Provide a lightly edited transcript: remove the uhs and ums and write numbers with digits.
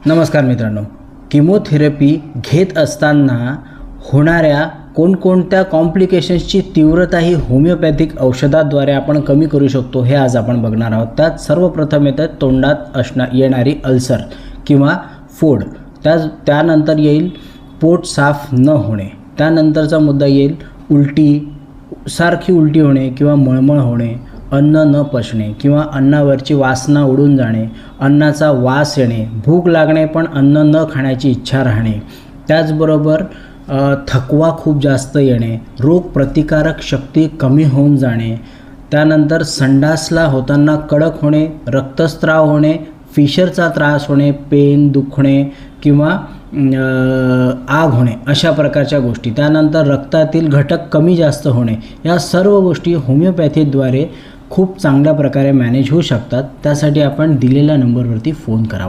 नमस्कार मित्रांनो, किमोथेरपी घेत असताना होणाऱ्या कोणकोणत्या कॉम्प्लिकेशन्सची तीव्रता ही होमिओपॅथिक औषधाद्वारे आपण कमी करू शकतो हे आज आपण बघणार आहोत। त्यात सर्वप्रथम येतं तोंडात येणारी अल्सर किंवा फोड, त्यानंतर येईल पोट साफ न होणे, त्यानंतरचा मुद्दा येईल सारखी उलटी होणे किंवा मळमळ होणे, अन्न न पचणे किंवा अन्नावरची वासना उडून जाणे, अन्नाचा वास येणे, भूक लागणे पण अन्न न खाण्याची इच्छा राहणे, त्याचबरोबर थकवा खूप जास्त येणे, रोगप्रतिकारक शक्ती कमी होऊन जाणे, त्यानंतर संडासला होताना कडक होणे, रक्तस्राव होणे, फिशरचा त्रास होणे, पेन दुखणे किंवा आग होणे, अशा प्रकारच्या गोष्टी, त्यानंतर रक्तातील घटक कमी जास्त होणे, या सर्व गोष्टी होमिओपॅथीद्वारे खूप चांगल्या प्रकारे मॅनेज होऊ शकतात। त्यासाठी आपण दिलेल्या नंबरवरती फोन करावा।